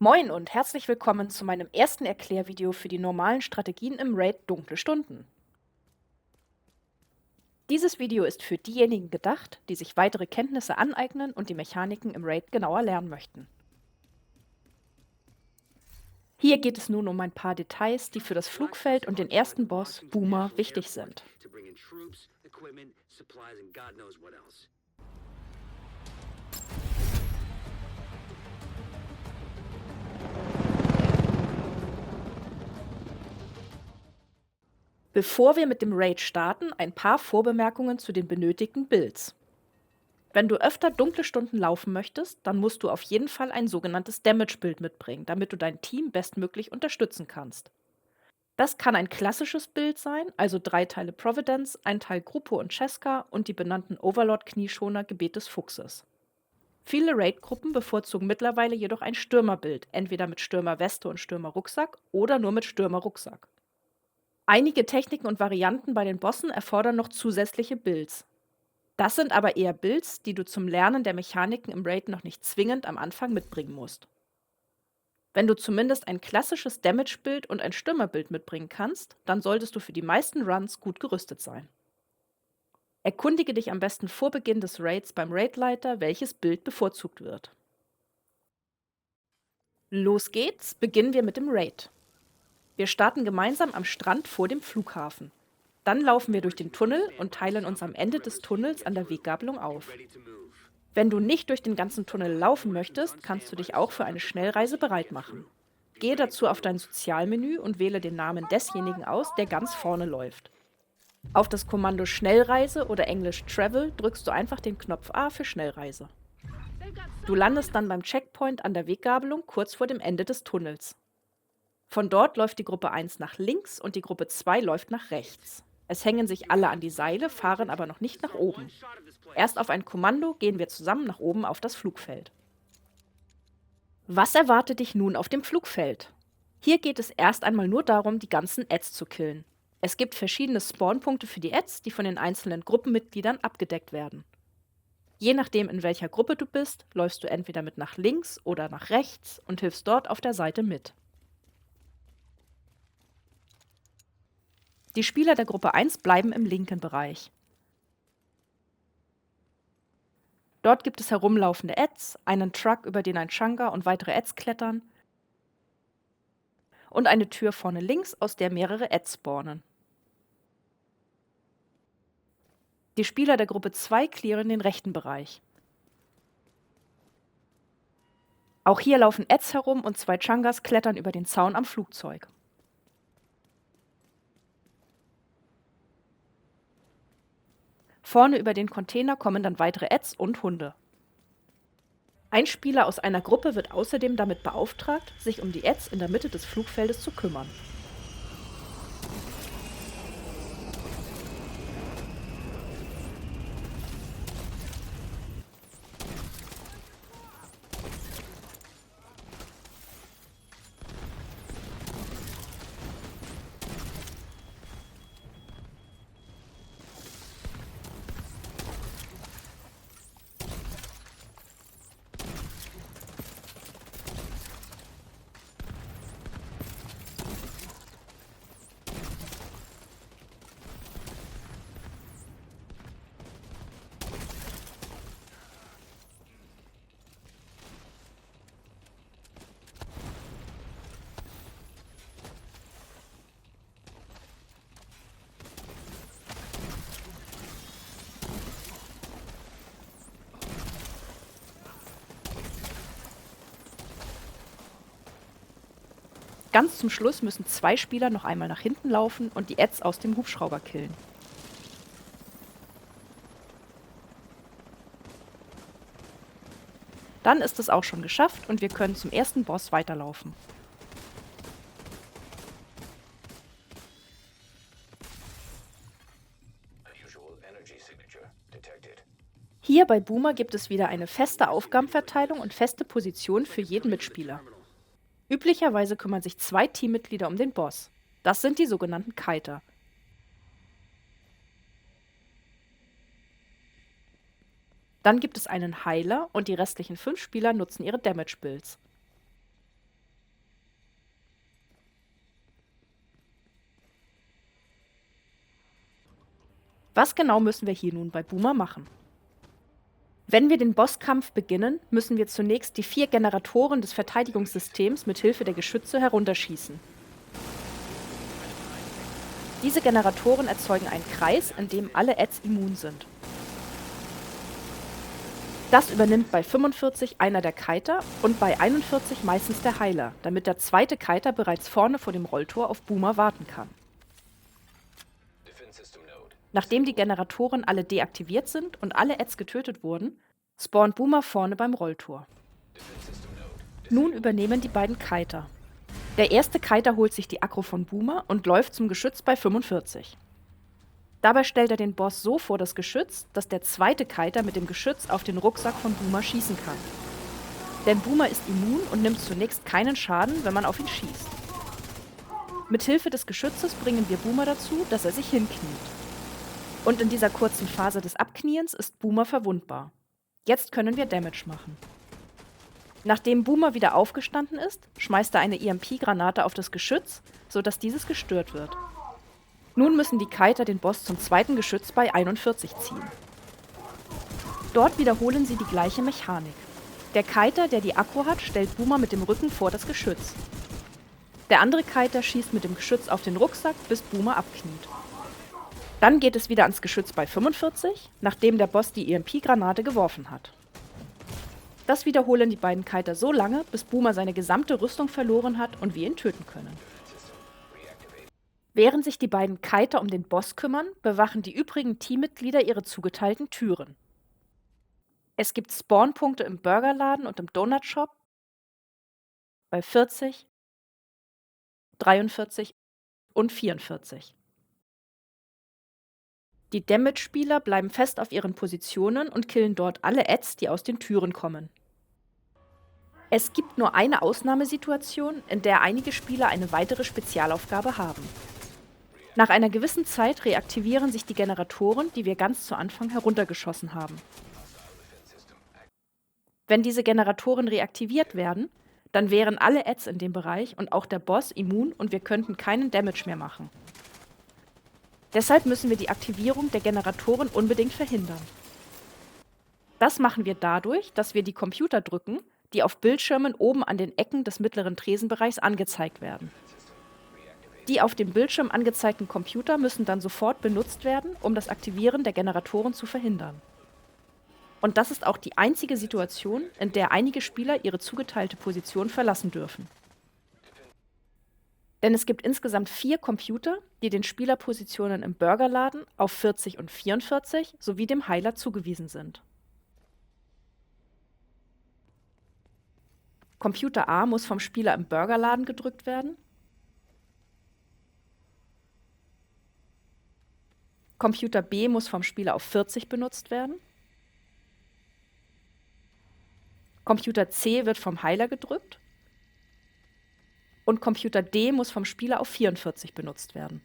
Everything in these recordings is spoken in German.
Moin und herzlich willkommen zu meinem ersten Erklärvideo für die normalen Strategien im Raid Dunkle Stunden. Dieses Video ist für diejenigen gedacht, die sich weitere Kenntnisse aneignen und die Mechaniken im Raid genauer lernen möchten. Hier geht es nun um ein paar Details, die für das Flugfeld und den ersten Boss, Boomer, wichtig sind. Bevor wir mit dem Raid starten, ein paar Vorbemerkungen zu den benötigten Builds. Wenn du öfter dunkle Stunden laufen möchtest, dann musst du auf jeden Fall ein sogenanntes Damage-Bild mitbringen, damit du dein Team bestmöglich unterstützen kannst. Das kann ein klassisches Bild sein, also 3 Teile Providence, ein Teil Gruppo und Cheska und die benannten Overlord-Knieschoner Gebet des Fuchses. Viele Raid-Gruppen bevorzugen mittlerweile jedoch ein Stürmerbild, entweder mit Stürmerweste und Stürmerrucksack oder nur mit Stürmerrucksack. Einige Techniken und Varianten bei den Bossen erfordern noch zusätzliche Builds. Das sind aber eher Builds, die du zum Lernen der Mechaniken im Raid noch nicht zwingend am Anfang mitbringen musst. Wenn du zumindest ein klassisches Damage-Bild und ein Stürmerbild mitbringen kannst, dann solltest du für die meisten Runs gut gerüstet sein. Erkundige dich am besten vor Beginn des Raids beim Raidleiter, welches Bild bevorzugt wird. Los geht's, beginnen wir mit dem Raid. Wir starten gemeinsam am Strand vor dem Flughafen. Dann laufen wir durch den Tunnel und teilen uns am Ende des Tunnels an der Weggabelung auf. Wenn du nicht durch den ganzen Tunnel laufen möchtest, kannst du dich auch für eine Schnellreise bereit machen. Gehe dazu auf dein Sozialmenü und wähle den Namen desjenigen aus, der ganz vorne läuft. Auf das Kommando Schnellreise oder Englisch Travel drückst du einfach den Knopf A für Schnellreise. Du landest dann beim Checkpoint an der Weggabelung kurz vor dem Ende des Tunnels. Von dort läuft die Gruppe 1 nach links und die Gruppe 2 läuft nach rechts. Es hängen sich alle an die Seile, fahren aber noch nicht nach oben. Erst auf ein Kommando gehen wir zusammen nach oben auf das Flugfeld. Was erwartet dich nun auf dem Flugfeld? Hier geht es erst einmal nur darum, die ganzen Adds zu killen. Es gibt verschiedene Spawnpunkte für die Adds, die von den einzelnen Gruppenmitgliedern abgedeckt werden. Je nachdem, in welcher Gruppe du bist, läufst du entweder mit nach links oder nach rechts und hilfst dort auf der Seite mit. Die Spieler der Gruppe 1 bleiben im linken Bereich. Dort gibt es herumlaufende Adds, einen Truck, über den ein Changa und weitere Adds klettern und eine Tür vorne links, aus der mehrere Adds spawnen. Die Spieler der Gruppe 2 clearen den rechten Bereich. Auch hier laufen Adds herum und 2 Changas klettern über den Zaun am Flugzeug. Vorne über den Container kommen dann weitere Adds und Hunde. Ein Spieler aus einer Gruppe wird außerdem damit beauftragt, sich um die Adds in der Mitte des Flugfeldes zu kümmern. Ganz zum Schluss müssen 2 Spieler noch einmal nach hinten laufen und die Adds aus dem Hubschrauber killen. Dann ist es auch schon geschafft und wir können zum ersten Boss weiterlaufen. Hier bei Boomer gibt es wieder eine feste Aufgabenverteilung und feste Position für jeden Mitspieler. Üblicherweise kümmern sich 2 Teammitglieder um den Boss. Das sind die sogenannten Kiter. Dann gibt es einen Heiler und die restlichen 5 Spieler nutzen ihre Damage-Builds. Was genau müssen wir hier nun bei Boomer machen? Wenn wir den Bosskampf beginnen, müssen wir zunächst die 4 Generatoren des Verteidigungssystems mit Hilfe der Geschütze herunterschießen. Diese Generatoren erzeugen einen Kreis, in dem alle Adds immun sind. Das übernimmt bei 45 einer der Kiter und bei 41 meistens der Heiler, damit der zweite Kiter bereits vorne vor dem Rolltor auf Boomer warten kann. Nachdem die Generatoren alle deaktiviert sind und alle Adds getötet wurden, spawnt Boomer vorne beim Rolltor. Nun übernehmen die beiden Kiter. Der erste Kiter holt sich die Aggro von Boomer und läuft zum Geschütz bei 45. Dabei stellt er den Boss so vor das Geschütz, dass der zweite Kiter mit dem Geschütz auf den Rucksack von Boomer schießen kann. Denn Boomer ist immun und nimmt zunächst keinen Schaden, wenn man auf ihn schießt. Mit Hilfe des Geschützes bringen wir Boomer dazu, dass er sich hinkniet. Und in dieser kurzen Phase des Abkniens ist Boomer verwundbar. Jetzt können wir Damage machen. Nachdem Boomer wieder aufgestanden ist, schmeißt er eine EMP-Granate auf das Geschütz, sodass dieses gestört wird. Nun müssen die Kiter den Boss zum zweiten Geschütz bei 41 ziehen. Dort wiederholen sie die gleiche Mechanik. Der Kiter, der die Aggro hat, stellt Boomer mit dem Rücken vor das Geschütz. Der andere Kiter schießt mit dem Geschütz auf den Rucksack, bis Boomer abkniet. Dann geht es wieder ans Geschütz bei 45, nachdem der Boss die EMP-Granate geworfen hat. Das wiederholen die beiden Kiter so lange, bis Boomer seine gesamte Rüstung verloren hat und wir ihn töten können. Während sich die beiden Kiter um den Boss kümmern, bewachen die übrigen Teammitglieder ihre zugeteilten Türen. Es gibt Spawnpunkte im Burgerladen und im Donutshop bei 40, 43 und 44. Die Damage-Spieler bleiben fest auf ihren Positionen und killen dort alle Adds, die aus den Türen kommen. Es gibt nur eine Ausnahmesituation, in der einige Spieler eine weitere Spezialaufgabe haben. Nach einer gewissen Zeit reaktivieren sich die Generatoren, die wir ganz zu Anfang heruntergeschossen haben. Wenn diese Generatoren reaktiviert werden, dann wären alle Adds in dem Bereich und auch der Boss immun und wir könnten keinen Damage mehr machen. Deshalb müssen wir die Aktivierung der Generatoren unbedingt verhindern. Das machen wir dadurch, dass wir die Computer drücken, die auf Bildschirmen oben an den Ecken des mittleren Tresenbereichs angezeigt werden. Die auf dem Bildschirm angezeigten Computer müssen dann sofort benutzt werden, um das Aktivieren der Generatoren zu verhindern. Und das ist auch die einzige Situation, in der einige Spieler ihre zugeteilte Position verlassen dürfen. Denn es gibt insgesamt 4 Computer, die den Spielerpositionen im Burgerladen auf 40 und 44 sowie dem Heiler zugewiesen sind. Computer A muss vom Spieler im Burgerladen gedrückt werden. Computer B muss vom Spieler auf 40 benutzt werden. Computer C wird vom Heiler gedrückt. Und Computer D muss vom Spieler auf 44 benutzt werden.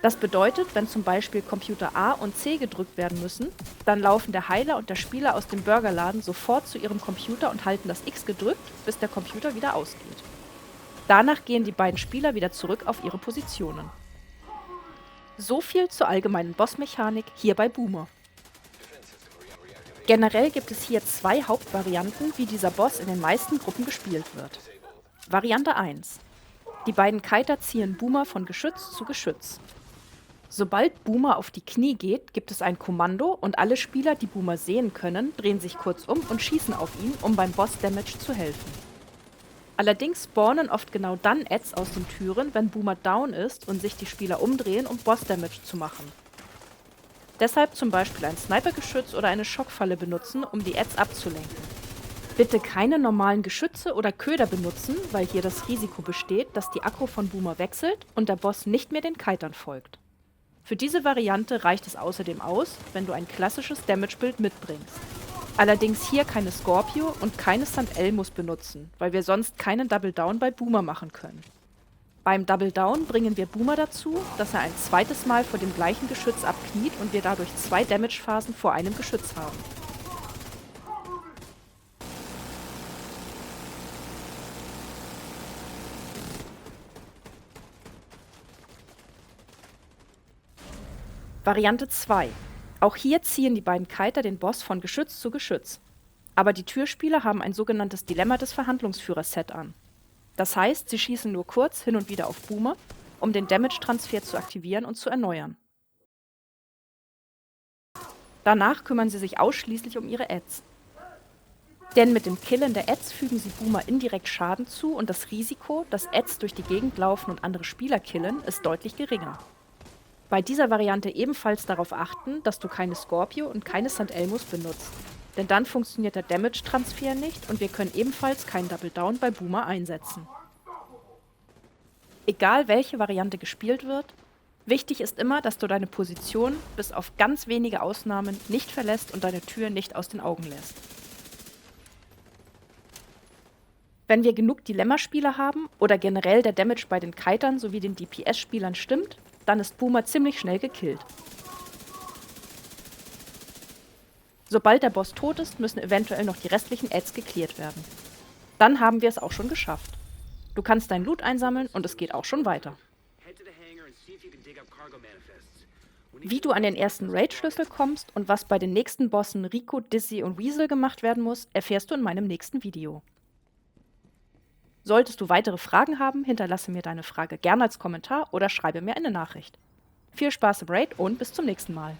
Das bedeutet, wenn zum Beispiel Computer A und C gedrückt werden müssen, dann laufen der Heiler und der Spieler aus dem Burgerladen sofort zu ihrem Computer und halten das X gedrückt, bis der Computer wieder ausgeht. Danach gehen die beiden Spieler wieder zurück auf ihre Positionen. So viel zur allgemeinen Bossmechanik hier bei Boomer. Generell gibt es hier 2 Hauptvarianten, wie dieser Boss in den meisten Gruppen gespielt wird. Variante 1. Die beiden Kiter ziehen Boomer von Geschütz zu Geschütz. Sobald Boomer auf die Knie geht, gibt es ein Kommando und alle Spieler, die Boomer sehen können, drehen sich kurz um und schießen auf ihn, um beim Boss-Damage zu helfen. Allerdings spawnen oft genau dann Adds aus den Türen, wenn Boomer down ist und sich die Spieler umdrehen, um Boss-Damage zu machen. Deshalb zum Beispiel ein Snipergeschütz oder eine Schockfalle benutzen, um die Adds abzulenken. Bitte keine normalen Geschütze oder Köder benutzen, weil hier das Risiko besteht, dass die Aggro von Boomer wechselt und der Boss nicht mehr den Kitern folgt. Für diese Variante reicht es außerdem aus, wenn du ein klassisches Damage-Bild mitbringst. Allerdings hier keine Scorpio und keine St. Elmus benutzen, weil wir sonst keinen Double Down bei Boomer machen können. Beim Double Down bringen wir Boomer dazu, dass er ein zweites Mal vor dem gleichen Geschütz abkniet und wir dadurch 2 Damage-Phasen vor einem Geschütz haben. Variante 2. Auch hier ziehen die beiden Kiter den Boss von Geschütz zu Geschütz. Aber die Türspieler haben ein sogenanntes Dilemma des Verhandlungsführers-Set an. Das heißt, sie schießen nur kurz hin und wieder auf Boomer, um den Damage-Transfer zu aktivieren und zu erneuern. Danach kümmern sie sich ausschließlich um ihre Adds. Denn mit dem Killen der Adds fügen sie Boomer indirekt Schaden zu und das Risiko, dass Adds durch die Gegend laufen und andere Spieler killen, ist deutlich geringer. Bei dieser Variante ebenfalls darauf achten, dass du keine Scorpio und keine St. Elmos benutzt. Denn dann funktioniert der Damage-Transfer nicht und wir können ebenfalls keinen Double Down bei Boomer einsetzen. Egal welche Variante gespielt wird, wichtig ist immer, dass du deine Position bis auf ganz wenige Ausnahmen nicht verlässt und deine Tür nicht aus den Augen lässt. Wenn wir genug Dilemma-Spieler haben oder generell der Damage bei den Kitern sowie den DPS-Spielern stimmt, dann ist Boomer ziemlich schnell gekillt. Sobald der Boss tot ist, müssen eventuell noch die restlichen Adds geklärt werden. Dann haben wir es auch schon geschafft. Du kannst dein Loot einsammeln und es geht auch schon weiter. Wie du an den ersten Raid-Schlüssel kommst und was bei den nächsten Bossen Rico, Dizzy und Weasel gemacht werden muss, erfährst du in meinem nächsten Video. Solltest du weitere Fragen haben, hinterlasse mir deine Frage gerne als Kommentar oder schreibe mir eine Nachricht. Viel Spaß im Raid und bis zum nächsten Mal.